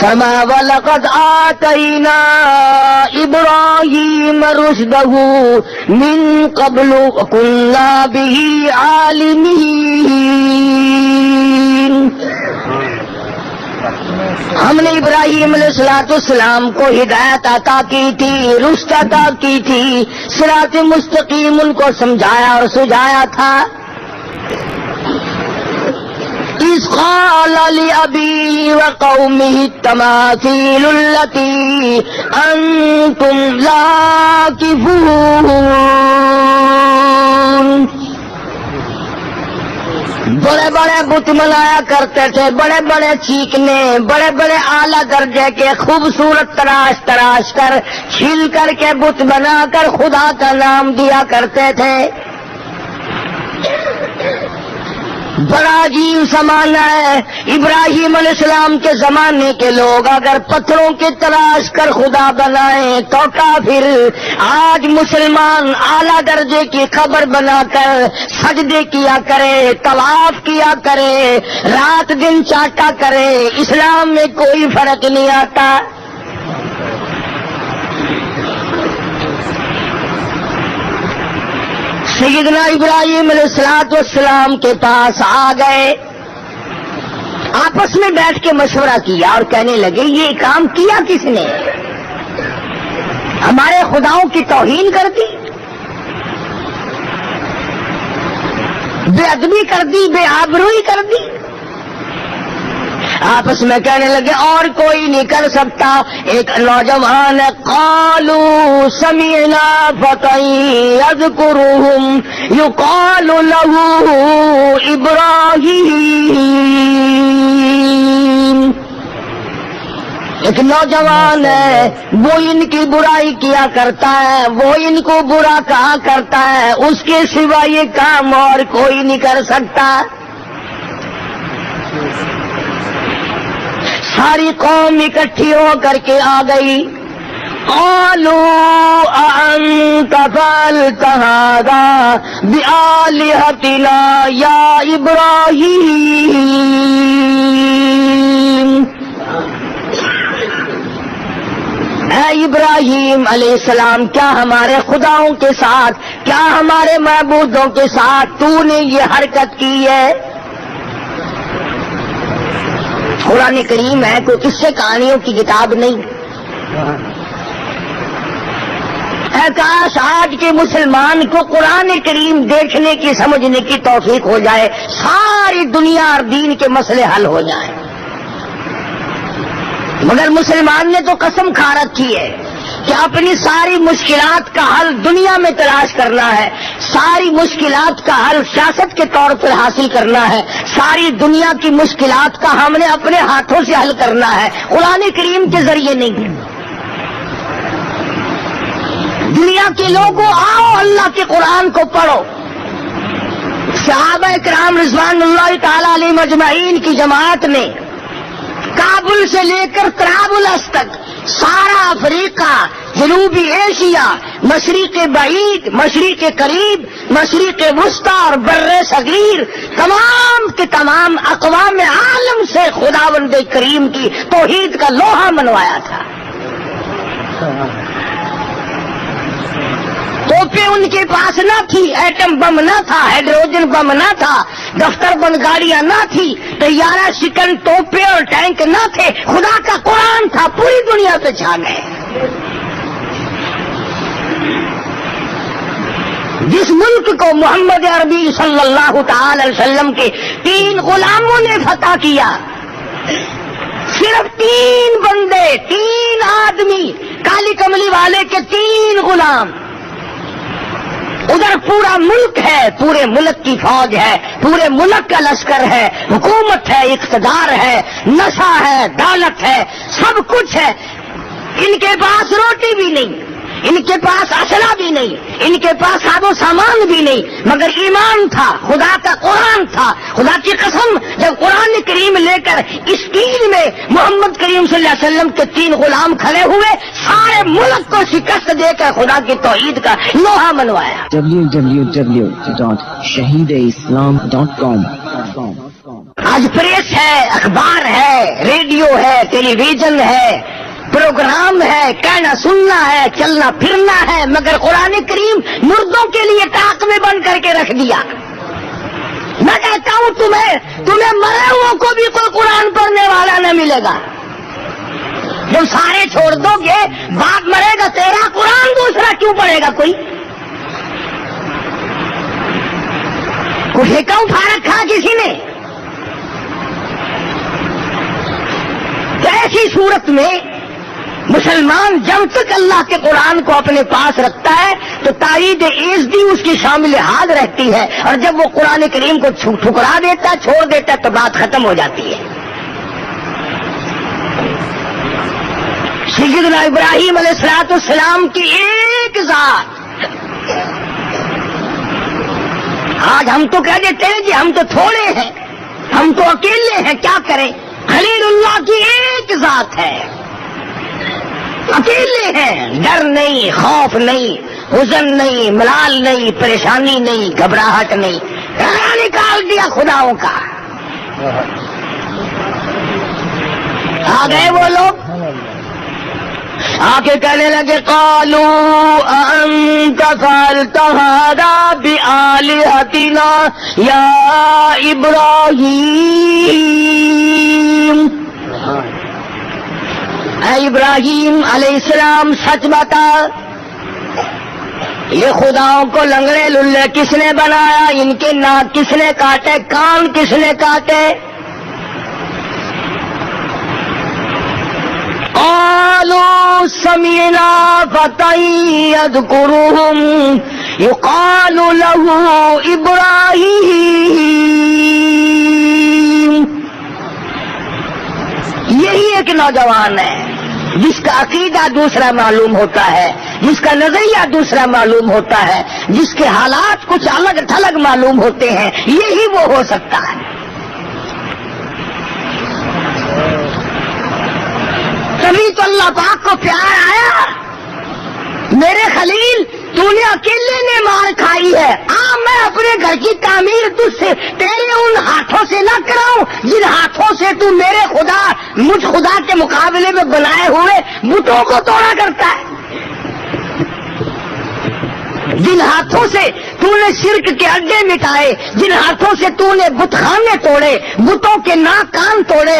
فما وَلَقَدْ آتَيْنَا إِبْرَاهِيمَ رُشْدَهُ مِنْ قَبْلُ وَكُنَّا بِهِ عَالِمِينَ. ہم نے ابراہیم علیہ السلام کو ہدایت عطا کی تھی، رشد عطا کی تھی، صراط مستقیم ان کو سمجھایا اور سجایا تھا. اِذْ قَالَ لِأَبِيهِ وَقَوْمِهِ التَّمَاثِيلُ الَّتِي أَنْتُمْ عَاكِفُونَ. بڑے بڑے بت بنایا کرتے تھے، بڑے بڑے چیکنے، بڑے بڑے اعلیٰ درجے کے خوبصورت تراش کر چھیل کر کے بت بنا کر خدا کا نام دیا کرتے تھے. بڑا عجیب زمانہ ہے. ابراہیم علیہ السلام کے زمانے کے لوگ اگر پتھروں کی تلاش کر خدا بنائیں تو کافر آج مسلمان اعلیٰ درجے کی قبر بنا کر سجدے کیا کرے، طواف کیا کرے، رات دن چاٹا کرے، اسلام میں کوئی فرق نہیں آتا. سیدنا ابراہیم علیہ السلام کے پاس آ گئے، آپس میں بیٹھ کے مشورہ کیا اور کہنے لگے یہ کام کیا کس نے؟ ہمارے خداؤں کی توہین کر دی، بے ادبی کر دی، بے آبروئی کر دی. آپس میں کہنے لگے اور کوئی نہیں کر سکتا. ایک نوجوان قالوا سمعنا فتى يذكرهم يقال له ابراہیم. ایک نوجوان ہے، وہ ان کی برائی کیا کرتا ہے، وہ ان کو برا کہا کرتا ہے، اس کے سوا یہ کام اور کوئی نہیں کر سکتا. ساری قوم اکٹھی ہو کر کے آ گئی. قالوا أأنت فعلت هذا بآلهتنا يا إبراهيم. اے ابراہیم علیہ السلام، کیا ہمارے خداؤں کے ساتھ، کیا ہمارے معبودوں کے ساتھ تو نے یہ حرکت کی ہے؟ قرآن کریم ہے، کوئی قصے کہانیوں کی کتاب نہیں. اے کاش آج کے مسلمان کو قرآن کریم دیکھنے کی، سمجھنے کی توفیق ہو جائے، ساری دنیا اور دین کے مسئلے حل ہو جائیں. مگر مسلمان نے تو قسم کھا رکھی ہے کہ اپنی ساری مشکلات کا حل دنیا میں تلاش کرنا ہے، ساری مشکلات کا حل سیاست کے طور پر حاصل کرنا ہے، ساری دنیا کی مشکلات کا ہم نے اپنے ہاتھوں سے حل کرنا ہے، قرآن کریم کے ذریعے نہیں. دنیا کے لوگوں آؤ اللہ کے قرآن کو پڑھو. صحابہ کرام رضوان اللہ تعالی علیہ مجمعین کی جماعت نے کابل سے لے کر طرابلس تک سارا افریقہ، جنوبی ایشیا، مشرق بعید، مشرق قریب، مشرق وسطی اور بر صغیر، تمام کے تمام اقوام عالم سے خداوند کریم کی توحید کا لوہا منوایا تھا. توپیں ان کے پاس نہ تھی، ایٹم بم نہ تھا، ہائیڈروجن بم نہ تھا، دفتر بند گاڑیاں نہ تھی، طیارہ شکن توپیں اور ٹینک نہ تھے، خدا کا قرآن تھا، پوری دنیا پہ چھا گئے. جس ملک کو محمد عربی صلی اللہ تعالی علیہ وسلم کے 3 غلاموں نے فتح کیا، صرف 3 بندے، 3 آدمی، کالی کملی والے کے 3 غلام. ادھر پورا ملک ہے، پورے ملک کی فوج ہے، پورے ملک کا لشکر ہے، حکومت ہے، اقتدار ہے، نشہ ہے، دولت ہے، سب کچھ ہے. ان کے پاس روٹی بھی نہیں، ان کے پاس اسلحہ بھی نہیں، ان کے پاس ساز و سامان بھی نہیں، مگر ایمان تھا، خدا کا قرآن تھا. خدا کی قسم، جب قرآن کریم لے کر اس دین میں محمد کریم صلی اللہ علیہ وسلم کے 3 غلام کھڑے ہوئے، سارے ملک کو شکست دے کر خدا کی توحید کا لوہا منوایا. www.shahideislam.com آج پریس ہے، اخبار ہے، ریڈیو ہے، ٹیلی ویژن ہے، پروگرام ہے، کہنا سننا ہے، چلنا پھرنا ہے، مگر قرآن کریم مردوں کے لیے طاق میں بند کر کے رکھ دیا. میں کہتا ہوں تمہیں مرے ہوں کو بھی کوئی قرآن پڑھنے والا نہ ملے گا. جب سارے چھوڑ دو گے، باپ مرے گا تیرا قرآن دوسرا کیوں پڑھے گا کوئی؟ ٹھیکہ اٹھا رکھا کسی نے. تو ایسی صورت میں مسلمان جب تک اللہ کے قرآن کو اپنے پاس رکھتا ہے تو تائید عزتی اس کی شامل حال رہتی ہے، اور جب وہ قرآن کریم کو ٹھکرا دیتا، چھوڑ دیتا تو بات ختم ہو جاتی ہے. سیدنا ابراہیم علیہ السلام کی ایک ذات. آج ہم تو کہہ دیتے ہیں کہ ہم تو تھوڑے ہیں، ہم تو اکیلے ہیں، کیا کریں؟ خلیل اللہ کی ایک ذات ہے، اکیلے ہیں، ڈر نہیں، خوف نہیں، حزن نہیں، ملال نہیں، پریشانی نہیں، گھبراہٹ نہیں. نکال دیا خداؤں کا. آ گئے وہ لوگ، آ کے کہنے لگے قالوا انت فعلت هذا بآلهتنا یا ابراہیم. اے ابراہیم علیہ السلام سچ بتا، یہ خداؤں کو لنگڑے للے کس نے بنایا؟ ان کے ناک کس نے کاٹے؟ کان کس نے کاٹے؟ قالوا سمعنا فتى يذكرهم يقال له ابراہیم. یہی ایک نوجوان ہے جس کا عقیدہ دوسرا معلوم ہوتا ہے، جس کا نظریہ دوسرا معلوم ہوتا ہے، جس کے حالات کچھ الگ تھلگ معلوم ہوتے ہیں. یہی وہ ہو سکتا ہے. تبھی تو اللہ پاک کو پیار آیا. میرے خلیل، تو نے اکیلے نے مار کھائی ہے، میں اپنے گھر کی تعمیر تجھ سے تیرے ان ہاتھوں سے نہ کراؤں جن ہاتھوں سے تو میرے خدا، مجھ خدا کے مقابلے میں بنائے ہوئے بتوں کو توڑا کرتا ہے. جن ہاتھوں سے تو نے شرک کے اڈے مٹائے، جن ہاتھوں سے تو نے بت خانے توڑے، بتوں کے ناک کان توڑے،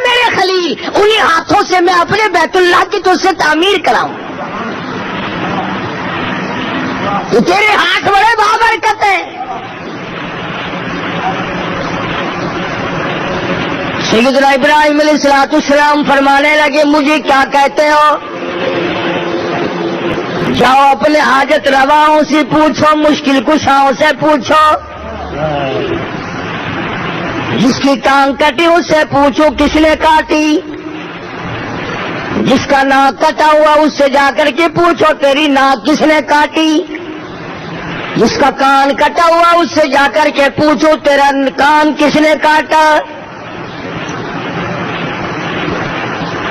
میرے خلیل، انہی ہاتھوں سے میں اپنے بیت اللہ کی تجھ سے تعمیر کراؤں. تو تیرے ہاتھ بڑے بابرکت ہیں. سیدنا ابراہیم علیہ السلام فرمانے لگے مجھے کیا کہتے ہو؟ جاؤ اپنے حاجت رواؤں سے پوچھو، مشکل کشاؤں سے پوچھو، جس کی ٹانگ کٹی اس سے پوچھو کس نے کاٹی، جس کا ناک کٹا ہوا اس سے جا کر کے پوچھو تیری ناک کس نے کاٹی، جس کا کان کٹا ہوا اس سے جا کر کے پوچھو تیرا کان کس نے کاٹا.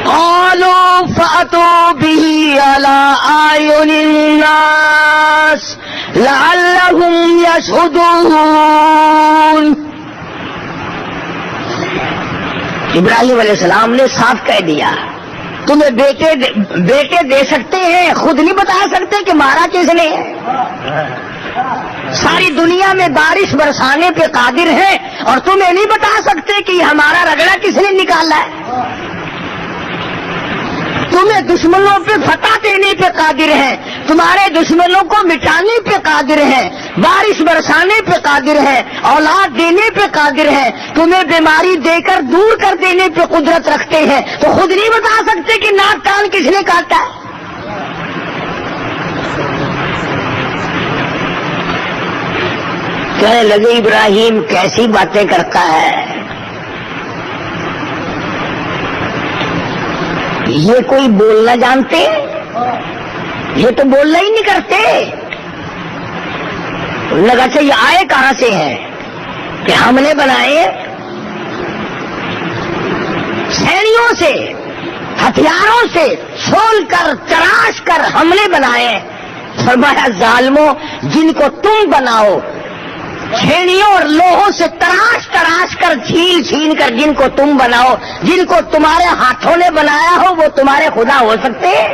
قالوا فأتوا به على أعين الناس لعلهم يشهدون. ابراہیم علیہ السلام نے صاف کہہ دیا تمہیں بیٹے دے سکتے ہیں، خود نہیں بتا سکتے کہ مارا کس نے ہے. ساری دنیا میں بارش برسانے پہ قادر ہے اور تمہیں نہیں بتا سکتے کہ ہمارا رگڑا کس نے نکالا ہے. تمہیں دشمنوں پہ فتح دینے پہ قادر ہیں، تمہارے دشمنوں کو مٹانے پہ قادر ہیں، بارش برسانے پہ قادر ہیں، اولاد دینے پہ قادر ہیں، تمہیں بیماری دے کر دور کر دینے پہ قدرت رکھتے ہیں، تو خود نہیں بتا سکتے کہ ناک کان کس نے کاٹا ہے. کہنے لگے ابراہیم کیسی باتیں کرتا ہے، یہ کوئی بولنا جانتے، یہ تو بولنا ہی نہیں کرتے. لگا اچھا یہ آئے کہاں سے ہیں کہ ہم نے بنائے؟ سینیوں سے، ہتھیاروں سے چھول کر تراش کر ہم نے بنائے. فرمایا ظالموں، جن کو تم بناؤ چھینیوں اور لوہوں سے تراش تراش کر چھین چھین کر جن کو تم بناؤ، جن کو تمہارے ہاتھوں نے بنایا ہو وہ تمہارے خدا ہو سکتے ہیں؟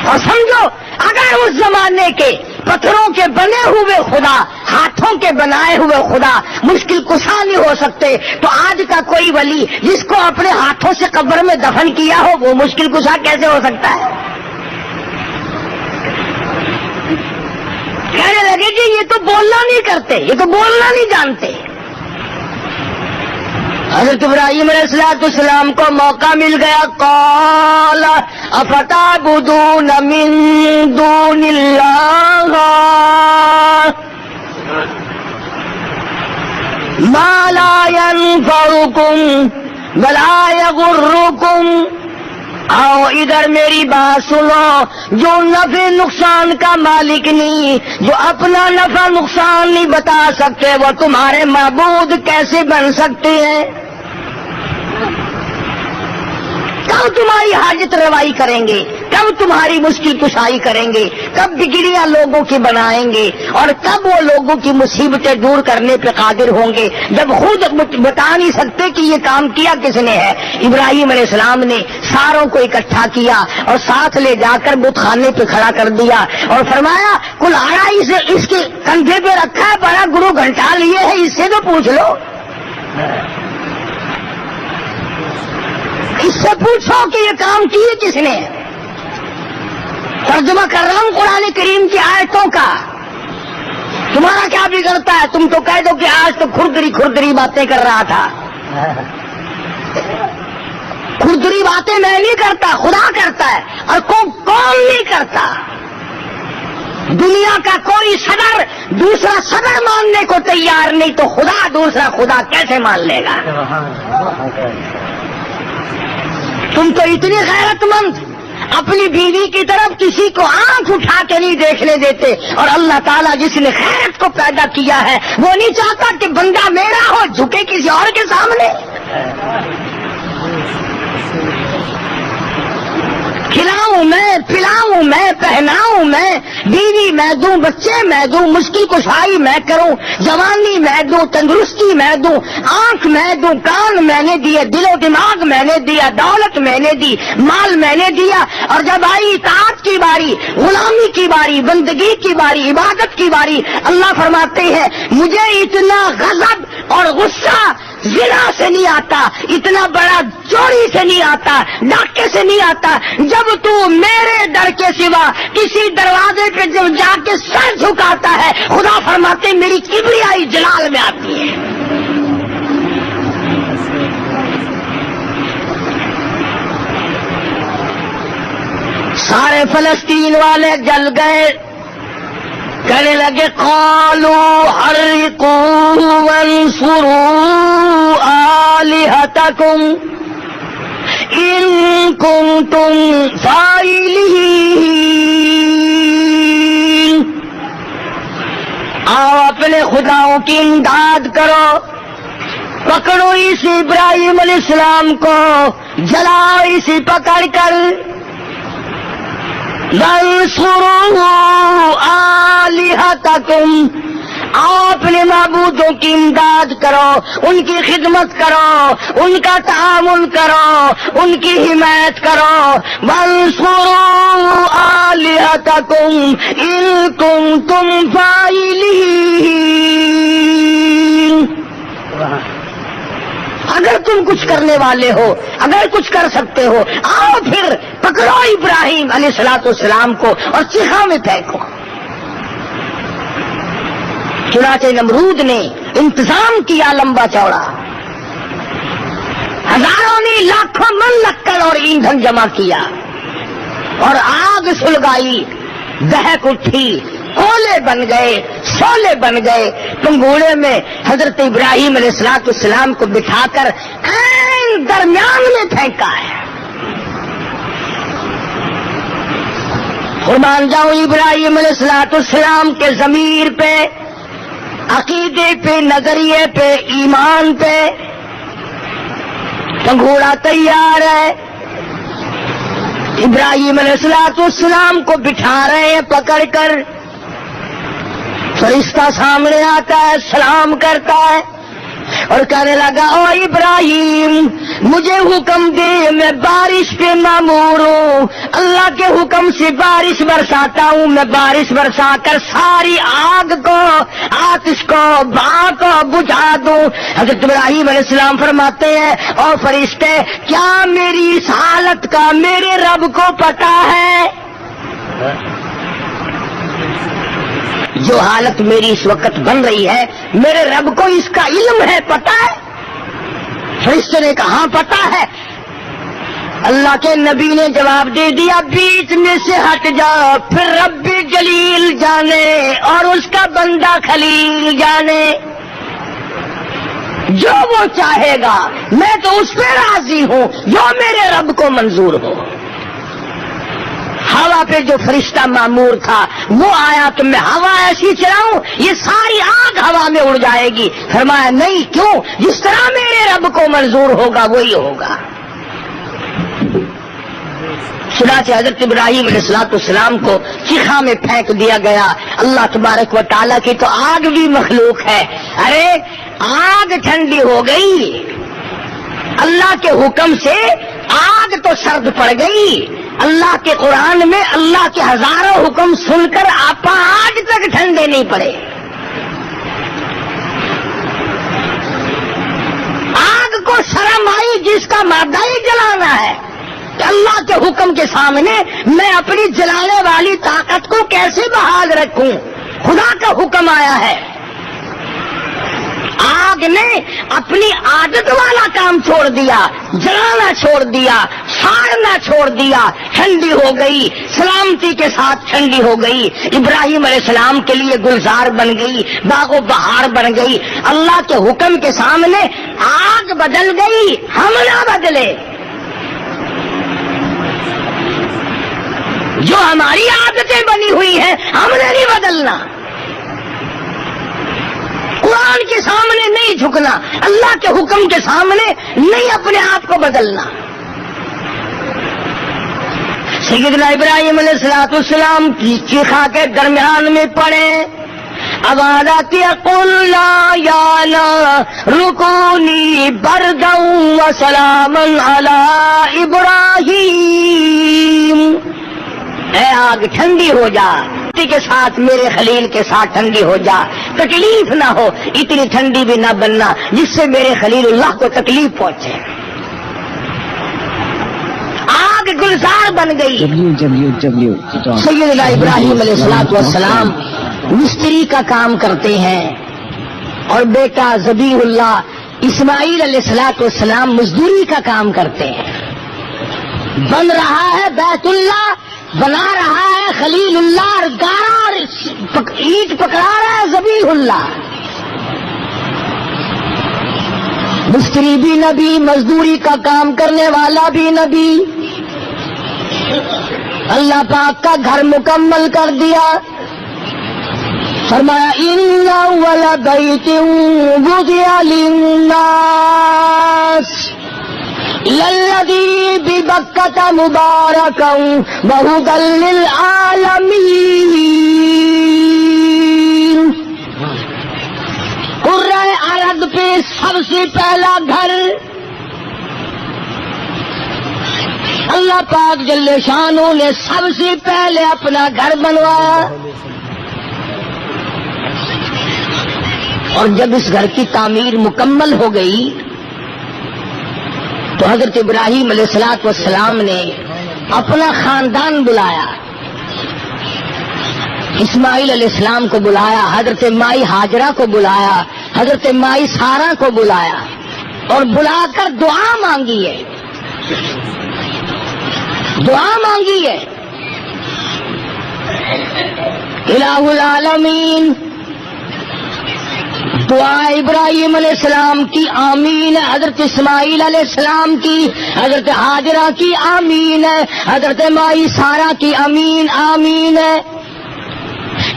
اور سمجھو اگر اس زمانے کے پتھروں کے بنے ہوئے خدا، ہاتھوں کے بنائے ہوئے خدا مشکل کشا نہیں ہو سکتے، تو آج کا کوئی ولی جس کو اپنے ہاتھوں سے قبر میں دفن کیا ہو وہ مشکل کشا کیسے ہو سکتا ہے؟ کہنے لگے کہ یہ تو بولنا نہیں کرتے، یہ تو بولنا نہیں جانتے۔ حضرت ابراہیم علیہ السلام کو موقع مل گیا، قال افتعبدون من دون اللہ ما لا ينفعكم ولا يضركم۔ آؤ ادھر میری بات سنو، جو نفع نقصان کا مالک نہیں، جو اپنا نفع نقصان نہیں بتا سکتے، وہ تمہارے معبود کیسے بن سکتے ہیں؟ کب تمہاری حاجت روائی کریں گے، کب تمہاری مشکل کشائی کریں گے، کب بگڑیاں لوگوں کی بنائیں گے، اور کب وہ لوگوں کی مصیبتیں دور کرنے پہ قادر ہوں گے جب خود بتا نہیں سکتے کہ یہ کام کیا کس نے ہے؟ ابراہیم علیہ السلام نے ساروں کو اکٹھا کیا اور ساتھ لے جا کر بت خانے پہ کھڑا کر دیا اور فرمایا کلاڑا اس کے کندھے پہ رکھا ہے، بڑا گرو گھنٹا لیے ہے، اس سے تو پوچھ لو، اس سے پوچھو کہ یہ کام کیے کس نے۔ ترجمہ کر رہا ہوں قرآن کریم کی آیتوں کا، تمہارا کیا بگڑتا ہے؟ تم تو کہہ دو کہ آج تو کھردری کھردری باتیں کر رہا تھا۔ کھردری باتیں میں نہیں کرتا، خدا کرتا ہے، اور کون نہیں کرتا۔ دنیا کا کوئی صدر دوسرا صدر ماننے کو تیار نہیں تو خدا دوسرا خدا کیسے مان لے گا؟ تم تو اتنی غیرت مند، اپنی بیوی کی طرف کسی کو آنکھ اٹھا کے نہیں دیکھنے دیتے، اور اللہ تعالیٰ جس نے غیرت کو پیدا کیا ہے وہ نہیں چاہتا کہ بندہ میرا ہو جھکے کسی اور کے سامنے۔ کھلاؤں میں، پلاؤں میں، پہناؤں میں، بیوی میں دوں، بچے میں دوں، مشکل کشائی میں کروں، جوانی میں دوں، تندرستی میں دوں، آنکھ میں دوں، کان میں نے دیے، دل و دماغ میں نے دیا، دولت میں نے دی، مال میں نے دیا، اور جب آئی اطاعت کی باری، غلامی کی باری، بندگی کی باری، عبادت کی باری، اللہ فرماتے ہیں مجھے اتنا غضب اور غصہ زنا سے نہیں آتا، اتنا بڑا چوری سے نہیں آتا، ڈاکے سے نہیں آتا، جب تو میرے ڈر کے سوا کسی دروازے پہ جب جا کے سر جھکاتا ہے، خدا فرماتے میری کبریائی جلال میں آتی ہے۔ سارے فلسطین والے جل گئے، کہنے لگے قالوا حرقوا وانصروا آلہتکم ان کنتم فاعلین۔ آؤ اپنے خداؤں کی امداد کرو، پکڑو اس ابراہیم علیہ السلام کو، جلاؤ اسے پکڑ کر، وانصروا آلہتکم، آؤ اپنے معبودوں کی امداد کرو، ان کی خدمت کرو، ان کا تعاون کرو، ان کی حمایت کرو۔ وانصروا آلہتکم ان کنتم فاعلین، اگر تم کچھ کرنے والے ہو، اگر کچھ کر سکتے ہو، آؤ پھر پکڑو ابراہیم علیہ السلام کو اور چیخا میں پھینکو۔ چنانچہ نمرود نے انتظام کیا لمبا چوڑا، ہزاروں نے لاکھوں من لکڑ اور ایندھن جمع کیا اور آگ سلگائی، دہک اٹھی، کولے بن گئے، شولے بن گئے، پنگوڑے میں حضرت ابراہیم علیہ السلام کو بٹھا کر عین درمیان میں پھینکا ہے۔ قربان جاؤں ابراہیم علیہ السلام کے ضمیر پہ، عقیدے پہ، نظریے پہ، ایمان پہ، پنگھوڑا تیار ہے، ابراہیم علیہ السلام کو بٹھا رہے ہیں پکڑ کر۔ فرشتہ سامنے آتا ہے، سلام کرتا ہے اور کہنے لگا او ابراہیم مجھے حکم دے، میں بارش پہ مامور ہوں، اللہ کے حکم سے بارش برساتا ہوں، میں بارش برسا کر ساری آگ کو، آتش کو، بھاپ کو بجھا دوں۔ حضرت ابراہیم علیہ السلام فرماتے ہیں او فرشتے کیا میری اس حالت کا میرے رب کو پتا ہے؟ جو حالت میری اس وقت بن رہی ہے میرے رب کو اس کا علم ہے، پتا ہے؟ فرشتے نے کہا ہاں پتا ہے۔ اللہ کے نبی نے جواب دے دیا بیچ میں سے ہٹ جا، پھر رب جلیل جانے اور اس کا بندہ خلیل جانے، جو وہ چاہے گا میں تو اس پہ راضی ہوں جو میرے رب کو منظور ہو۔ ہوا پہ جو فرشتہ مامور تھا وہ آیا تو میں ہوا ایسی چلاؤں یہ ساری آگ ہوا میں اڑ جائے گی؟ فرمایا نہیں، کیوں؟ جس طرح میرے رب کو منظور ہوگا وہی ہوگا۔ چنانچہ حضرت ابراہیم علیہ السلام کو چیخا میں پھینک دیا گیا۔ اللہ تبارک و تعالیٰ کی تو آگ بھی مخلوق ہے، ارے آگ ٹھنڈی ہو گئی، اللہ کے حکم سے آگ تو سرد پڑ گئی۔ اللہ کے قرآن میں اللہ کے ہزاروں حکم سن کر آپ آج تک ٹھنڈے نہیں پڑے۔ آگ کو شرم آئی جس کا مادہ ہی جلانا ہے، کہ اللہ کے حکم کے سامنے میں اپنی جلانے والی طاقت کو کیسے بحال رکھوں؟ خدا کا حکم آیا ہے۔ آگ نے اپنی عادت والا کام چھوڑ دیا، جلانا چھوڑ دیا، ساڑنا چھوڑ دیا، ٹھنڈی ہو گئی، سلامتی کے ساتھ ٹھنڈی ہو گئی، ابراہیم علیہ السلام کے لیے گلزار بن گئی، باغ و بہار بن گئی۔ اللہ کے حکم کے سامنے آگ بدل گئی، ہم نہ بدلے۔ جو ہماری عادتیں بنی ہوئی ہیں ہم نے نہیں بدلنا، قرآن کے سامنے نہیں جھکنا، اللہ کے حکم کے سامنے نہیں اپنے آپ کو بدلنا۔ سیدنا ابراہیم علیہ السلام کی چیخا کے درمیان میں پڑے، آواز آتی ہے قل لا یا رکونی بردا وسلاما علی ابراہیم، اے آگ ٹھنڈی ہو جا، کے ساتھ میرے خلیل کے ساتھ ٹھنڈی ہو جا، تکلیف نہ ہو، اتنی ٹھنڈی بھی نہ بننا جس سے میرے خلیل اللہ کو تکلیف پہنچے۔ آگ گلزار بن گئی۔ سیدنا ابراہیم علیہ السلام مستری کا کام کرتے ہیں اور بیٹا ذبیح اللہ اسماعیل علیہ السلام مزدوری کا کام کرتے ہیں۔ بن رہا ہے بیت اللہ، بنا رہا ہے خلیل اللہ، اور گارا اور اینٹ پکڑا رہا ہے ذبیح اللہ۔ مستری بھی نبی، مزدوری کا کام کرنے والا بھی نبی۔ اللہ پاک کا گھر مکمل کر دیا، فرمایا ان اول بیت وضع للناس للذی ببکۃ مبارکا وہدی للعالمین۔ قرۂ ارض پہ سب سے پہلا گھر اللہ پاک جل شانہ نے سب سے پہلے اپنا گھر بنوایا، اور جب اس گھر کی تعمیر مکمل ہو گئی تو حضرت ابراہیم علیہ السلام نے اپنا خاندان بلایا، اسماعیل علیہ السلام کو بلایا، حضرت مائی ہاجرہ کو بلایا، حضرت مائی سارہ کو بلایا اور بلا کر دعا مانگی ہے، دعا مانگی ہے۔ الہ العالمین، دعا ابراہیم علیہ السلام کی آمین ہے، حضرت اسماعیل علیہ السلام کی، حضرت ہاجرہ کی آمین ہے، حضرت مائی سارہ کی آمین آمین ہے۔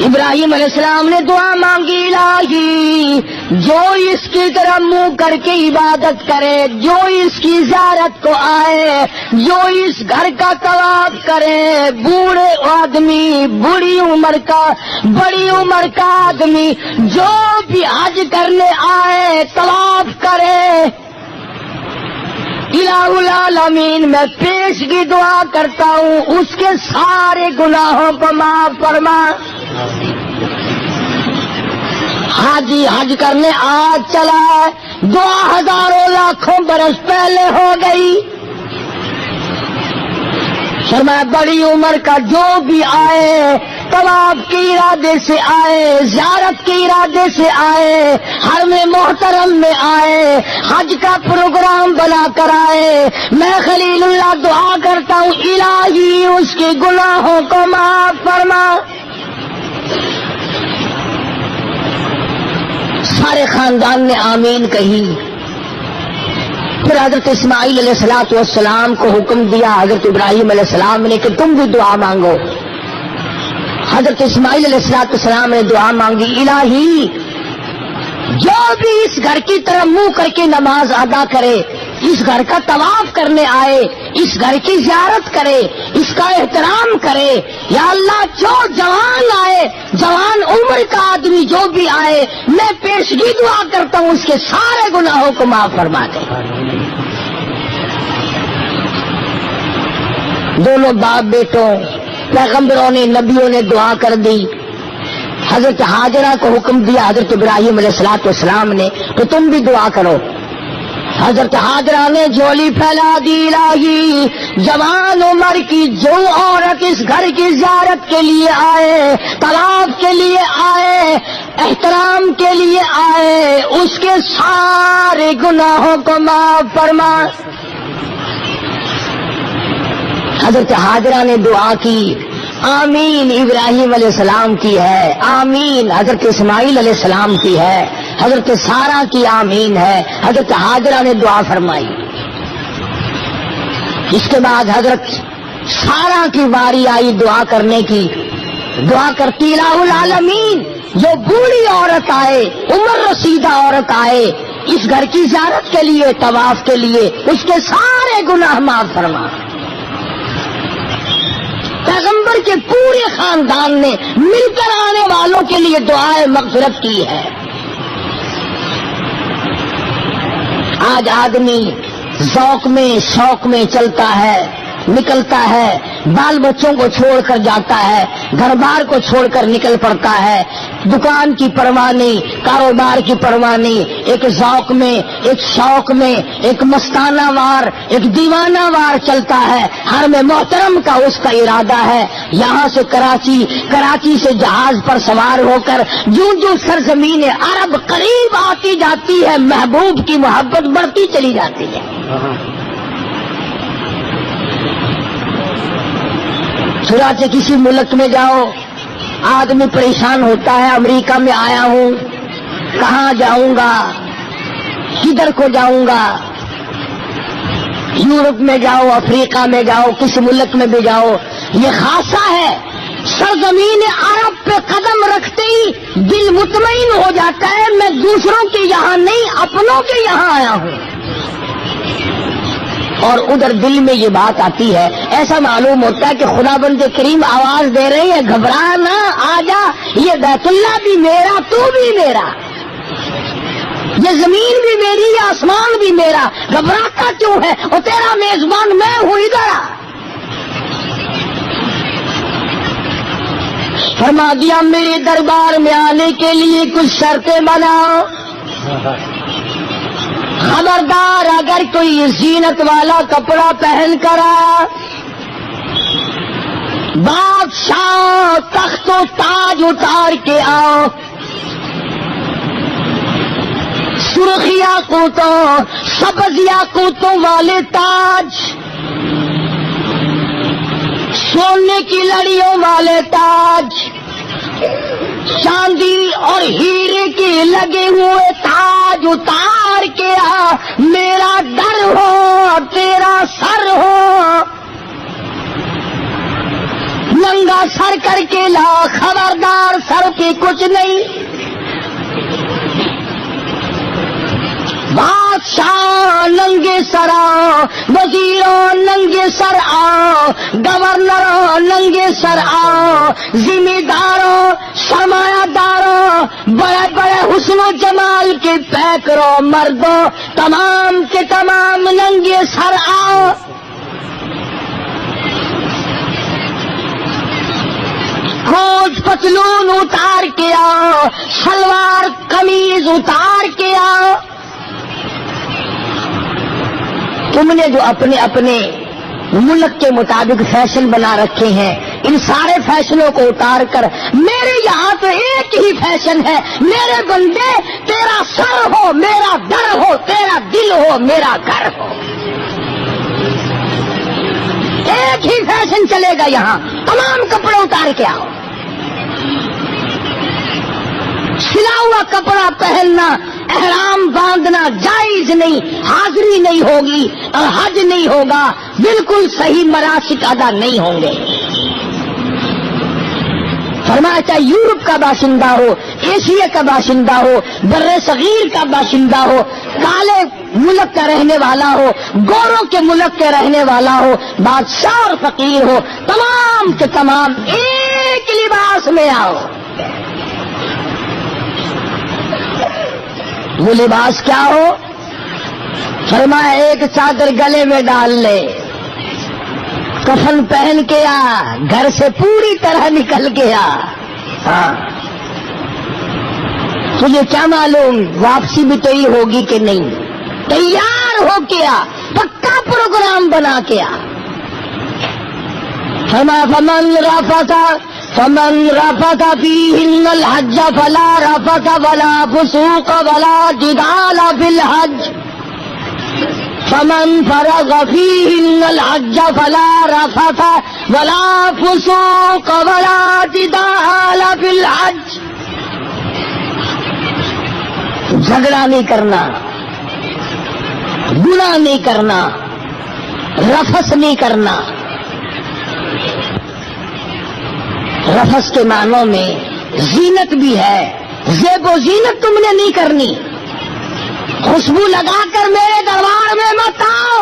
ابراہیم علیہ السلام نے دعا مانگی، الہی جو اس کی طرف منہ کر کے عبادت کرے، جو اس کی زیارت کو آئے، جو اس گھر کا طواف کرے، بوڑھے آدمی، بڑی عمر کا آدمی جو بھی حج کرنے آئے، طواف کرے، الہ العالمین میں پیشگی دعا کرتا ہوں اس کے سارے گناہوں کو معاف فرما۔ حاجی حج کرنے آج چلا ہے، دعا ہزاروں لاکھوں برس پہلے ہو گئی۔ فرمایا بڑی عمر کا جو بھی آئے، طواف کے ارادے سے آئے، زیارت کے ارادے سے آئے، حرم محترم میں آئے، حج کا پروگرام بنا کر آئے، میں خلیل اللہ دعا کرتا ہوں الہی اس کے گناہوں کو معاف فرما۔ سارے خاندان نے آمین کہی۔ پھر حضرت اسماعیل علیہ السلام کو حکم دیا حضرت ابراہیم علیہ السلام نے کہ تم بھی دعا مانگو۔ حضرت اسماعیل علیہ السلام نے دعا مانگی، الہی جو بھی اس گھر کی طرف منہ کر کے نماز ادا کرے، اس گھر کا طواف کرنے آئے، اس گھر کی زیارت کرے، اس کا احترام کرے، یا اللہ جو جوان آئے، جوان عمر کا آدمی جو بھی آئے، میں پیشگی دعا کرتا ہوں اس کے سارے گناہوں کو معاف فرما دے۔ دونوں باپ بیٹوں، پیغمبروں نے، نبیوں نے دعا کر دی۔ حضرت ہاجرہ کو حکم دیا حضرت ابراہیم علیہ السلام نے تو تم بھی دعا کرو۔ حضرت ہاجرہ نے جھولی پھیلا دی، الہی جوان عمر کی جو عورت اس گھر کی زیارت کے لیے آئے، طواف کے لیے آئے، احترام کے لیے آئے، اس کے سارے گناہوں کو معاف فرما۔ حضرت ہاجرہ نے دعا کی، آمین ابراہیم علیہ السلام کی ہے، آمین حضرت اسماعیل علیہ السلام کی ہے، حضرت سارہ کی آمین ہے، حضرت ہاجرہ نے دعا فرمائی۔ اس کے بعد حضرت سارہ کی باری آئی دعا کرنے کی، دعا کرتی الہ العالمین جو بوڑھی عورت آئے، عمر رسیدہ عورت آئے اس گھر کی زیارت کے لیے، طواف کے لیے، اس کے سارے گناہ معاف فرما۔ پیغمبر کے پورے خاندان نے مل کر آنے والوں کے لیے دعائے مغفرت کی ہے۔ آج آدمی ذوق میں شوق میں چلتا ہے، نکلتا ہے، بال بچوں کو چھوڑ کر جاتا ہے، گھر بار کو چھوڑ کر نکل پڑتا ہے، دکان کی پرواہ نہیں، کاروبار کی پرواہ نہیں، ایک ذوق میں، ایک شوق میں، ایک مستانہ وار، ایک دیوانہ وار چلتا ہے۔ حرم محترم کا اس کا ارادہ ہے یہاں سے کراچی سے جہاز پر سوار ہو کر جو سرزمین عرب قریب آتی جاتی ہے، محبوب کی محبت بڑھتی چلی جاتی ہے۔ چنانچہ کسی ملک میں جاؤ، آدمی پریشان ہوتا ہے، امریکہ میں آیا ہوں، کہاں جاؤں گا، کدھر کو جاؤں گا، یورپ میں جاؤ، افریقہ میں جاؤ، کسی ملک میں بھی جاؤ، یہ خاصہ ہے، سرزمین عرب پہ قدم رکھتے ہی دل مطمئن ہو جاتا ہے، میں دوسروں کے یہاں نہیں، اپنوں کے یہاں آیا ہوں۔ اور ادھر دل میں یہ بات آتی ہے، ایسا معلوم ہوتا ہے کہ خدا بند کریم آواز دے رہی ہے، گھبرا نہ، آ جا، یہ بیت اللہ بھی میرا، تو بھی میرا، یہ زمین بھی میری، یہ آسمان بھی میرا، گھبراتا کیوں ہے، اور تیرا میزبان میں ہوں، ادھر آ۔ فرما دیا میرے دربار میں آنے کے لیے کچھ شرطیں بناؤ، خبردار اگر کوئی زینت والا کپڑا پہن کر آیا، بادشاہ تخت و تاج اتار کے آؤ، سرخ یاقوتوں، سبز یاقوتوں والے تاج، سونے کی لڑیوں والے تاج، چاندی اور ہیرے کے لگے ہوئے تاج اتار کے آ، میرا در ہو تیرا سر ہو، ننگا سر کر کے لا، خبردار سر کی کچھ نہیں۔ بادشاہ ننگے سر آ، وزیروں ننگے سر آ، گورنروں ننگے سر آ، ذمہ داروں، سرمایہ داروں، بڑے بڑے حسن و جمال کے پیکروں، مردوں، تمام کے تمام ننگے سر آؤ۔ کوٹ پتلون اتار کے آؤ، شلوار قمیض اتار کے آؤ۔ تم نے جو اپنے اپنے ملک کے مطابق فیشن بنا رکھے ہیں، ان سارے فیشنوں کو اتار کر میرے یہاں تو ایک ہی فیشن ہے، میرے بندے، تیرا سر ہو میرا در ہو، تیرا دل ہو میرا گھر ہو، ایک ہی فیشن چلے گا یہاں۔ تمام کپڑے اتار کے آؤ۔ سلا ہوا کپڑا پہننا، احرام باندھنا جائز نہیں، حاضری نہیں ہوگی اور حج نہیں ہوگا، بالکل صحیح مناسک ادا نہیں ہوں گے۔ فرمایا چاہے یورپ کا باشندہ ہو، ایشیا کا باشندہ ہو، بر صغیر کا باشندہ ہو، کالے ملک کا رہنے والا ہو، گوروں کے ملک کے رہنے والا ہو، بادشاہ اور فقیر ہو، تمام کے تمام ایک لباس میں آؤ۔ وہ لباس کیا ہو؟ فرمایا ایک چادر گلے میں ڈال لے، کفن پہن کے آ، گھر سے پوری طرح نکل کے آ۔ ہاں، تجھے کیا معلوم واپسی بھی تو ہی ہوگی کہ نہیں؟ تیار ہو کے آ، پکا پروگرام بنا کے آ۔ فرمایا فمن رفث فيهن الحج فلا رفث ولا فسوق ولا جدال في الحج فمن فرغ فيهن الحج فلا رفث ولا فسوق ولا جدال في الحج۔ جھگڑا نہیں کرنا، گناہ نہیں کرنا، رفث نہیں کرنا۔ رفث کے معنوں میں زینت بھی ہے، زیب و زینت تم نے نہیں کرنی۔ خوشبو لگا کر میرے دربار میں مت آؤ،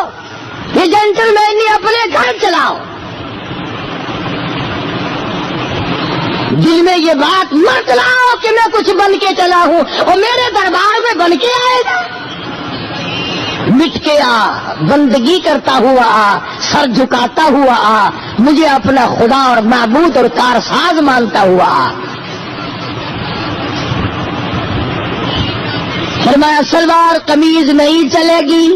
یہ جنٹل مینی اپنے گھر چلاؤ۔ دل میں یہ بات مت لاؤ کہ میں کچھ بن کے چلا ہوں اور میرے دربار میں بن کے آئے گا۔ مٹ کے آ، بندگی کرتا ہوا آ، سر جھکاتا ہوا آ، مجھے اپنا خدا اور معبود اور کارساز مانتا ہوا آ۔ فرمایا سلوار قمیض نہیں چلے گی،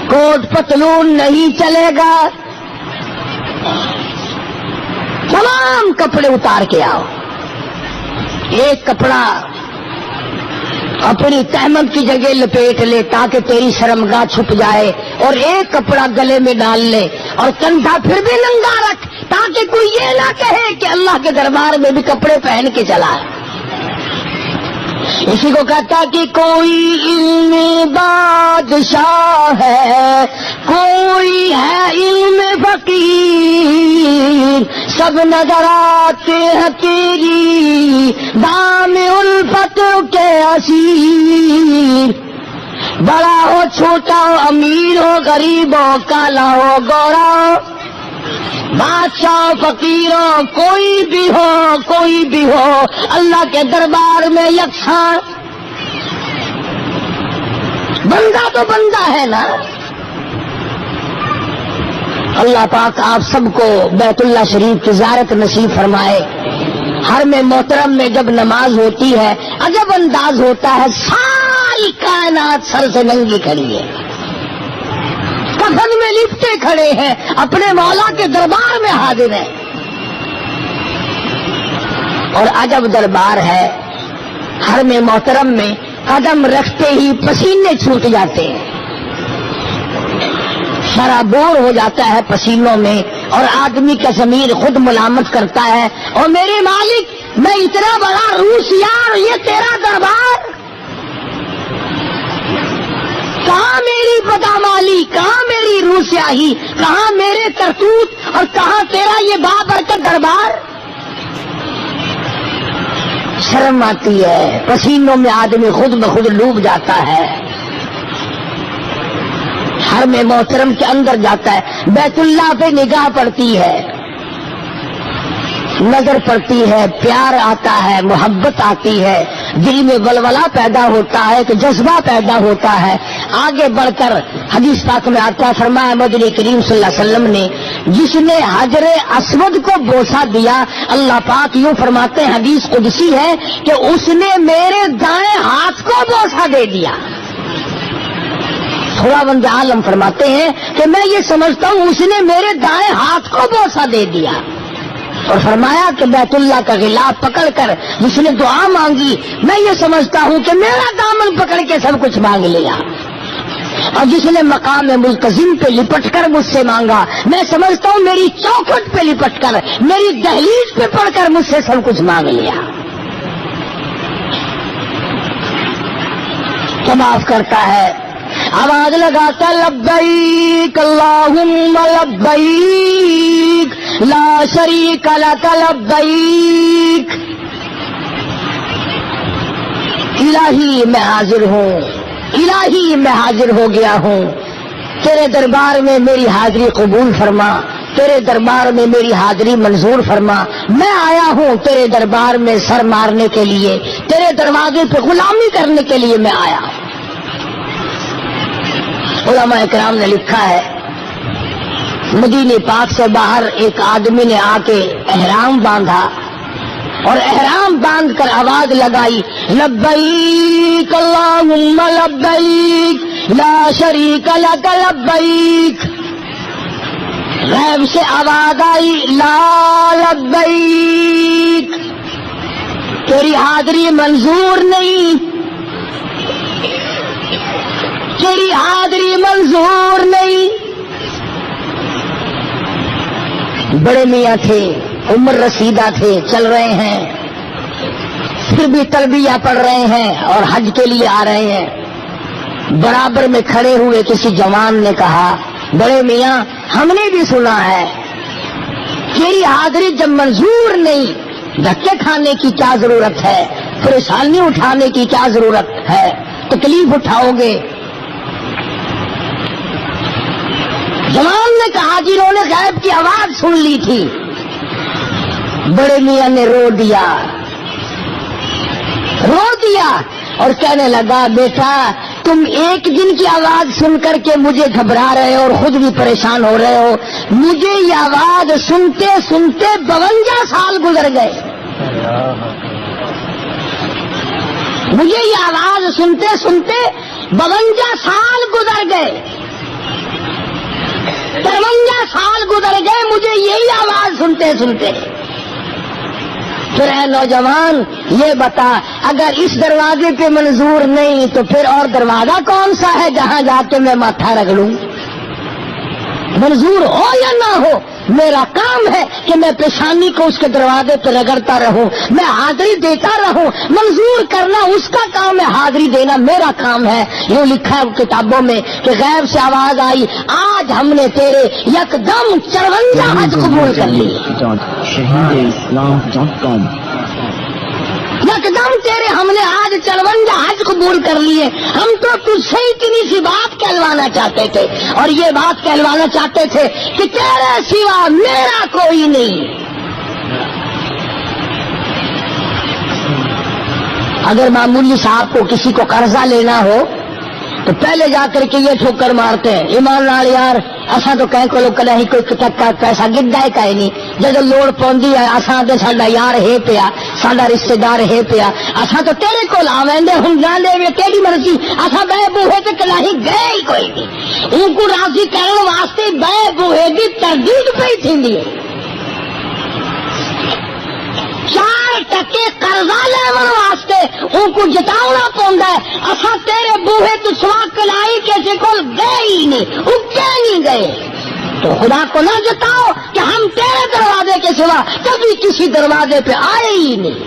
کوٹ پتلون نہیں چلے گا، تمام کپڑے اتار کے آؤ۔ ایک کپڑا اپنی تہمت کی جگہ لپیٹ لے تاکہ تیری شرمگاہ چھپ جائے، اور ایک کپڑا گلے میں ڈال لے اور کندھا پھر بھی ننگا رکھ تاکہ کوئی یہ نہ کہے کہ اللہ کے دربار میں بھی کپڑے پہن کے چلا ہے۔ اسی کو کہتا کہ کوئی علم بادشاہ ہے، کوئی ہے علم فقیر، سب نظر آتے ہیں تیری دام الفت کے اسیر۔ بڑا ہو چھوٹا ہو، امیر ہو غریب ہو، کالا ہو گورا، بادشاہ فقیروں، کوئی بھی ہو اللہ کے دربار میں یکساں۔ بندہ تو بندہ ہے نا۔ اللہ پاک آپ سب کو بیت اللہ شریف کی زیارت نصیب فرمائے۔ ہر میں محترم میں جب نماز ہوتی ہے عجب انداز ہوتا ہے، ساری کائنات سر سے ننگی کھڑی ہے، کفن میں لپٹے کھڑے ہیں، اپنے مولا کے دربار میں حاضر ہیں، اور عجب دربار ہے۔ ہر میں محترم میں قدم رکھتے ہی پسینے چھوٹ جاتے ہیں، سرابور ہو جاتا ہے پسینوں میں، اور آدمی کا ضمیر خود ملامت کرتا ہے، اور میرے مالک میں اتنا بڑا روسیار، یہ تیرا دربار، کہاں میری بدامالی، کہاں میری روح سیاہی، کہاں میرے کرتوت اور کہاں تیرا یہ بابرکت دربار؟ شرم آتی ہے، پسینوں میں آدمی خود بخود ڈوب جاتا ہے، حرم محترم کے اندر جاتا ہے، بیت اللہ پہ نگاہ پڑتی ہے، نظر پڑتی ہے، پیار آتا ہے، محبت آتی ہے، دل میں ولولہ پیدا ہوتا ہے، کہ جذبہ پیدا ہوتا ہے۔ آگے بڑھ کر حدیث پاک میں آتا ہے، فرمایا مدنی کریم صلی اللہ علیہ وسلم نے جس نے حجر اسود کو بوسہ دیا، اللہ پاک یوں فرماتے ہیں، حدیث قدسی ہے کہ اس نے میرے دائیں ہاتھ کو بوسہ دے دیا۔ تھوڑا بند عالم فرماتے ہیں کہ میں یہ سمجھتا ہوں اس نے میرے دائیں ہاتھ کو بوسہ دے دیا، اور فرمایا کہ بیت اللہ کا غلاف پکڑ کر جس نے دعا مانگی، میں یہ سمجھتا ہوں کہ میرا دامن پکڑ کے سب کچھ مانگ لیا، اور جس نے مقام ملتزم پہ لپٹ کر مجھ سے مانگا، میں سمجھتا ہوں میری چوکھٹ پہ لپٹ کر، میری دہلیز پہ پڑھ کر مجھ سے سب کچھ مانگ لیا۔ تو معاف کرتا ہے، آواز لگاتا لبیک اللہم لبیک لا شریک لک لبیک، الہی میں حاضر ہوں، الہی میں حاضر ہو گیا ہوں، تیرے دربار میں میری حاضری قبول فرما، تیرے دربار میں میری حاضری منظور فرما، میں آیا ہوں تیرے دربار میں سر مارنے کے لیے، تیرے دروازے پہ غلامی کرنے کے لیے میں آیا ہوں۔ علماء اکرام نے لکھا ہے، مدینے پاک سے باہر ایک آدمی نے آ کے احرام باندھا، اور احرام باندھ کر آواز لگائی، لبیک اللہم لبیک لا شریک لک لبیک۔ غیب سے آواز آئی، لا لبیک، تیری حاضری منظور نہیں، تیری حاضری منظور نہیں۔ بڑے میاں تھے، عمر رسیدہ تھے، چل رہے ہیں، پھر بھی تلبیہ پڑھ رہے ہیں اور حج کے لیے آ رہے ہیں۔ برابر میں کھڑے ہوئے کسی جوان نے کہا، بڑے میاں ہم نے بھی سنا ہے، تیری حاضری جب منظور نہیں، دھکے کھانے کی کیا ضرورت ہے، پریشانی اٹھانے کی کیا ضرورت ہے، تکلیف اٹھاؤ گے؟ جوان نے کہا، جنہوں نے غیب کی آواز سن لی تھی۔ بڑے میاں نے رو دیا اور کہنے لگا، بیٹا تم ایک دن کی آواز سن کر کے مجھے گھبرا رہے ہو اور خود بھی پریشان ہو رہے ہو، مجھے یہ آواز سنتے سنتے 52 سال گزر گئے، مجھے یہ آواز سنتے سنتے 52 سال گزر گئے، 53 سال گزر گئے مجھے یہی آواز سنتے سنتے۔ پھر اے نوجوان یہ بتا، اگر اس دروازے پہ منظور نہیں تو پھر اور دروازہ کون سا ہے جہاں جا کے میں ماتھا رگڑ لوں؟ منظور ہو یا نہ ہو، میرا کام ہے کہ میں پیشانی کو اس کے دروازے پہ رگڑتا رہوں، میں حاضری دیتا رہوں۔ منظور کرنا اس کا کام ہے، حاضری دینا میرا کام ہے۔ یوں لکھا ہے کتابوں میں کہ غیب سے آواز آئی، آج ہم نے تیرے یکدم 54 حج قبول کر لی، یکدم تیرے ہم نے آج 54 حج قبول کر لیے۔ ہم تو تجھ سے اتنی سی بات کہلوانا چاہتے تھے، اور یہ بات کہلوانا چاہتے تھے کہ تیرے سوا میرا کوئی نہیں۔ اگر معمولی صاحب کو کسی کو قرضہ لینا ہو تو پہلے جا کر کے یہ ٹھوکر مارتے ہیں، ایمان نال یار اساں تو کہیں کو کہیں کوئی تک پیسہ گدا ہے نہیں، جب لوڑ پوندی ہے اساں تے ساڈا یار ہے پیا، ساڈا رشتہ دار ہے پیا، اساں تو تیرے کول آویندے ہن جاندے وی کیڑی مرضی، اساں بے بوہے تے کہیں گئے ہی کوئی نہیں۔ ان کو راضی کرن واسطے بے بوہے دی تردید پئی تھیندی ہے۔ 4 ٹکے قرضہ لیون واسطے ان کو جتاونا پوندا ہے، اساں تیرے بوہے تو سوا کلائی کسی کول گئے ہی نہیں، اٹھے نہیں گئے۔ تو خدا کو نہ جتاؤ کہ ہم تیرے دروازے کے سوا کبھی کسی دروازے پہ آئے ہی نہیں۔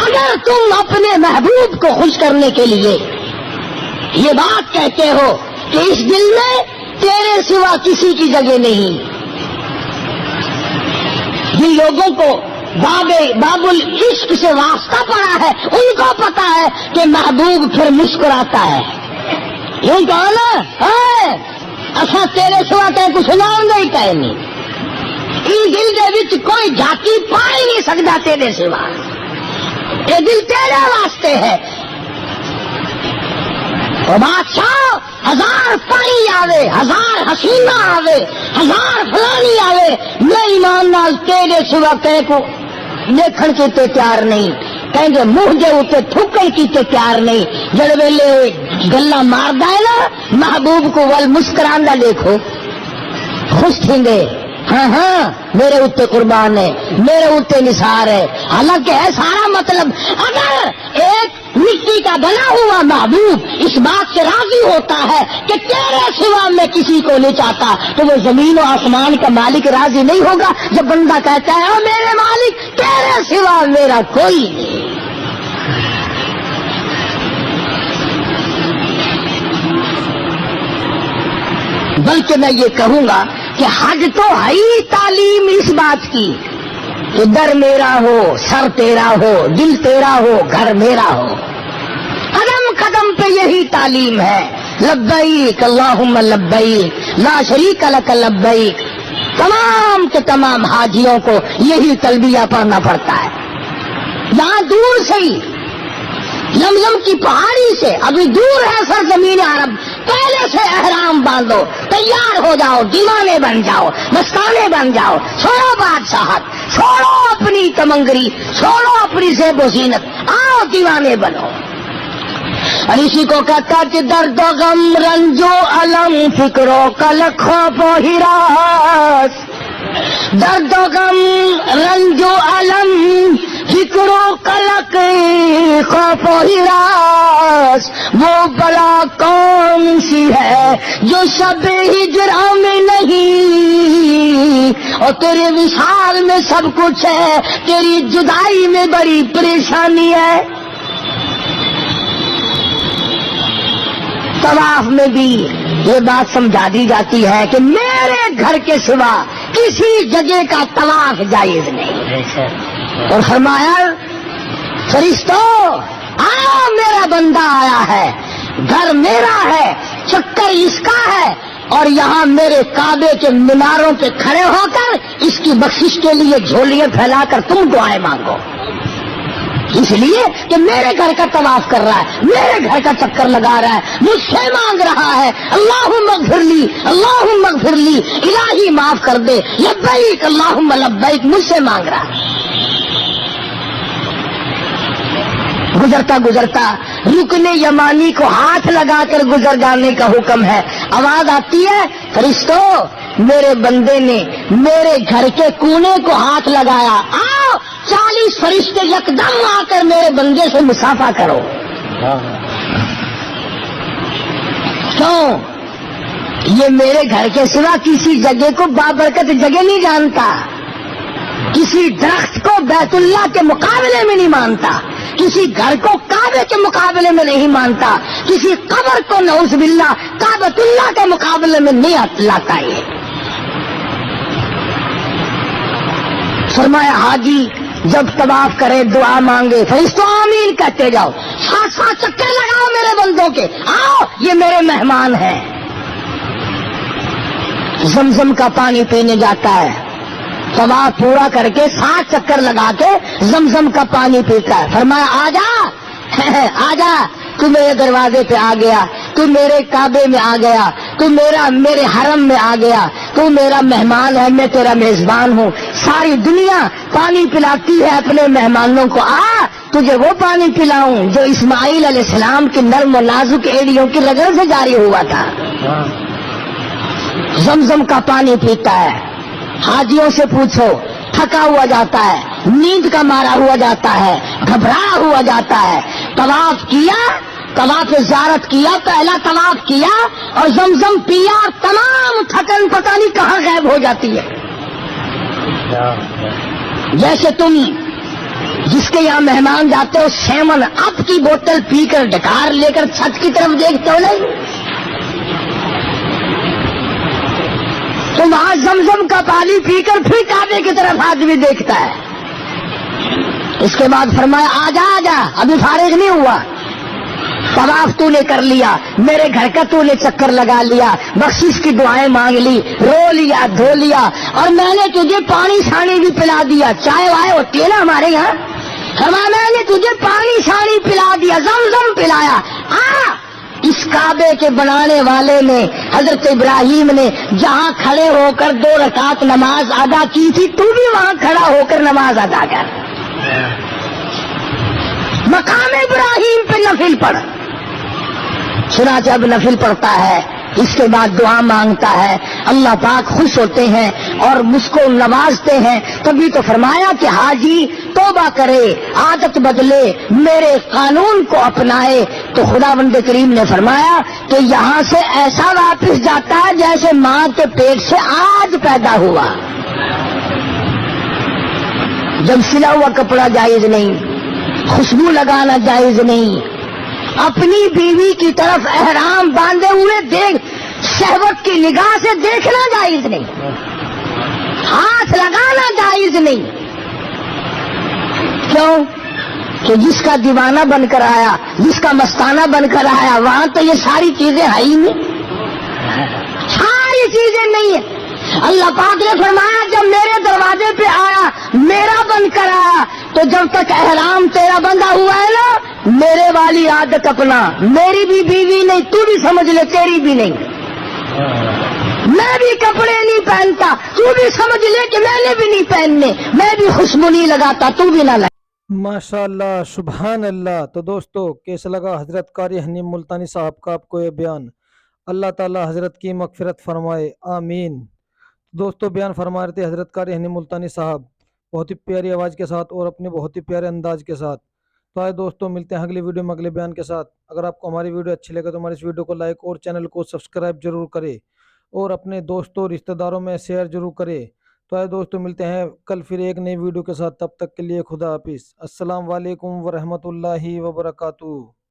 اگر تم اپنے محبوب کو خوش کرنے کے لیے یہ بات کہتے ہو کہ اس دل میں تیرے سوا کسی کی جگہ نہیں، جن لوگوں کو باب العشق سے واسطہ پڑا ہے ان کو پتا ہے کہ محبوب پھر مسکراتا ہے. یوں کہو نا، اصا تیرے سوا کہ کچھ نام نہیں کہنی، ان دل کے وچ کوئی جھاکی پا ہی نہیں سکتا تیرے سوا، یہ دل تیرے واسطے ہے. اور بادشاہ ہزار پانی آوے، ہزار حسینہ آوے، ہزار فلانی آوے، میں ایمان نال تیرے سوا کہ کو دیکھن کی تے تیار نہیں، کہیں منہ دے اتنے تھوکن کی تے تیار نہیں. جڑ ویلے گلا ماردا ہے نا محبوب کو ول مسکراندا دیکھو خوش تھیندے، ہاں ہاں میرے اتنے قربان ہے، میرے اتنے نثار ہے. حالانکہ ہے سارا مطلب اگر ایک مٹی کا بنا ہوا محبوب اس بات سے راضی ہوتا ہے کہ تیرے سوا میں کسی کو نہیں چاہتا تو وہ زمین و آسمان کا مالک راضی نہیں ہوگا جب بندہ کہتا ہے او میرے مالک تیرے سوا میرا کوئی نہیں. بلکہ میں یہ کہوں گا کہ حج تو ہے ہی تعلیم اس بات کی کہ در میرا ہو، سر تیرا ہو، دل تیرا ہو، گھر میرا ہو. قدم قدم پہ یہی تعلیم ہے. لبیک اللہم لبیک لا شریک لک لبیک. تمام کے تمام حاجیوں کو یہی تلبیہ پڑھنا پڑتا ہے. یہاں دور سے ہی زمزم کی پہاڑی سے، ابھی دور ہے سرزمین عرب، پہلے سے احرام باندھو، تیار ہو جاؤ، دیوانے بن جاؤ، مستانے بن جاؤ، چھوڑو بادشاہت، چھوڑو اپنی تمنگری، چھوڑو اپنی زیب و زینت، آؤ دیوانے بنو. اور اسی کو کہتا کہ درد و غم رنج و علم فکر و قلق خوف و ہراس. درد و غم رنج و علم فکر و قلق خوف و ہراس وہ بلا کون سی ہے جو شب ہجرا میں نہیں، اور تیرے وصال میں سب کچھ ہے، تیری جدائی میں بڑی پریشانی ہے. طواف میں بھی یہ بات سمجھا دی جاتی ہے کہ میرے گھر کے سوا کسی جگہ کا طواف جائز نہیں. اور فرمایا فرشتوں آؤ میرا بندہ آیا ہے، گھر میرا ہے، چکر اس کا ہے، اور یہاں میرے کعبے کے میناروں پہ کھڑے ہو کر اس کی بخشش کے لیے جھولیاں پھیلا کر تم دعائیں مانگو. اس لیے کہ میرے گھر کا طواف کر رہا ہے، میرے گھر کا چکر لگا رہا ہے، مجھ سے مانگ رہا ہے اللہم اغفر لی، اللہم اغفر لی، الہی معاف کر دے، لبیک اللہم لبیک مجھ سے مانگ رہا ہے. گزرتا گزرتا رکن یمانی کو ہاتھ لگا کر گزر جانے کا حکم ہے. آواز آتی ہے فرشتوں میرے بندے نے میرے گھر کے کونے کو ہاتھ لگایا، آؤ 40 فرشتے یکدم آ کر میرے بندے سے مسافہ کرو. کیوں؟ یہ میرے گھر کے سوا کسی جگہ کو بابرکت جگہ نہیں جانتا، کسی درخت کو بیت اللہ کے مقابلے میں نہیں مانتا، کسی گھر کو کعبے کے مقابلے میں نہیں مانتا، کسی قبر کو نعوذ باللہ کعبۃ اللہ کے مقابلے میں نہیں لاتا. یہ فرمایا حاجی جب طواف کرے دعا مانگے فرشتوں آمین کہتے جاؤ، 7 چکر لگاؤ میرے بندوں کے، آؤ یہ میرے مہمان ہیں. زمزم کا پانی پینے جاتا ہے، طواف پورا کر کے 7 چکر لگا کے زمزم کا پانی پیتا ہے. فرمایا آجا آجا تو میرے دروازے پہ آ گیا، تو میرے کعبے میں آ گیا، تو میرے حرم میں آ گیا، تو میرا مہمان ہے، میں تیرا میزبان ہوں. ساری دنیا پانی پلاتی ہے اپنے مہمانوں کو، آ تجھے وہ پانی پلاؤں جو اسماعیل علیہ السلام کی نرم و نازک ایڑیوں کی رگڑ سے جاری ہوا تھا. زمزم کا پانی پیتا ہے. حاجیوں سے پوچھو، تھکا ہوا جاتا ہے، نیند کا مارا ہوا جاتا ہے، گھبرایا ہوا جاتا ہے. طواف کیا، طواف زیارت کیا، پہلا طواف کیا اور زمزم پیا، تمام تھکن پتہ نہیں کہاں غائب ہو جاتی ہے. جیسے تم جس کے یہاں مہمان جاتے ہو 7 اپ کی بوتل پی کر ڈکار لے کر چھت کی طرف دیکھتے ہو نہیں؟ تو وہاں زمزم کا پانی پی کر پھر کعبے کی طرف آدمی دیکھتا ہے. اس کے بعد فرمایا آ جا ابھی فارغ نہیں ہوا. طواف تو نے کر لیا, میرے گھر کا تو نے چکر لگا لیا, بخشش کی دعائیں مانگ لی, رو لیا, دھو لیا, اور میں نے تجھے پانی چھانی بھی پلا دیا. چائے وائے ہوتی ہے نا ہمارے یہاں, میں نے تجھے پانی چھانی پلا دیا, زمزم پلایا. اس کعبے کے بنانے والے نے, حضرت ابراہیم نے جہاں کھڑے ہو کر 2 رکعت نماز ادا کی تھی, تو بھی وہاں کھڑا ہو کر نماز ادا کر. مقام ابراہیم پہ نفل پڑھ. سنا جب نفل پڑھتا ہے اس کے بعد دعا مانگتا ہے, اللہ پاک خوش ہوتے ہیں اور مجھ کو نوازتے ہیں. تبھی تو فرمایا کہ حاجی توبہ کرے, عادت بدلے, میرے قانون کو اپنائے. تو خداوند کریم نے فرمایا کہ یہاں سے ایسا واپس جاتا ہے جیسے ماں کے پیٹ سے آج پیدا ہوا. جب سلا ہوا کپڑا جائز نہیں, خوشبو لگانا جائز نہیں, اپنی بیوی کی طرف احرام باندھے ہوئے دیکھ شہوت کی نگاہ سے دیکھنا جائز نہیں, ہاتھ لگانا جائز نہیں. کیوں کہ جس کا دیوانہ بن کر آیا, جس کا مستانہ بن کر آیا, وہاں تو یہ ساری چیزیں ہیں ہی نہیں, ساری چیزیں نہیں ہیں. اللہ پاک نے فرمایا جب میرے دروازے پہ آیا, میرا بن کر آیا, تو جب تک احرام تیرا بندھا ہوا ہے نا, میرے والی عادت اپنا. میری بھی بیوی نہیں, تو بھی سمجھ لے تیری بھی نہیں. میں بھی کپڑے نہیں پہنتا, تو بھی سمجھ لے کہ میں نے بھی نہیں پہننے. میں بھی خوشبو نہیں لگاتا, تو بھی نہ لگا. ماشاءاللہ, سبحان اللہ. تو دوستو کیسا لگا حضرت قاری حنیم ملتانی صاحب کا آپ کو یہ بیان؟ اللہ تعالی حضرت کی مغفرت فرمائے, آمین. دوستو بیان فرما رہے تھے حضرت قاری حنیم ملتانی صاحب, بہت ہی پیاری آواز کے ساتھ اور اپنے بہت ہی پیارے انداز کے ساتھ. تو آئے دوستو ملتے ہیں اگلی ویڈیو میں اگلے بیان کے ساتھ. اگر آپ کو ہماری ویڈیو اچھی لگے تو ہماری اس ویڈیو کو لائک اور چینل کو سبسکرائب ضرور کرے, اور اپنے دوستوں رشتہ داروں میں شیئر ضرور کرے. تو آئے دوستو ملتے ہیں کل پھر ایک نئی ویڈیو کے ساتھ. تب تک کے لیے خدا حافظ. السلام علیکم ورحمۃ اللہ وبرکاتہ.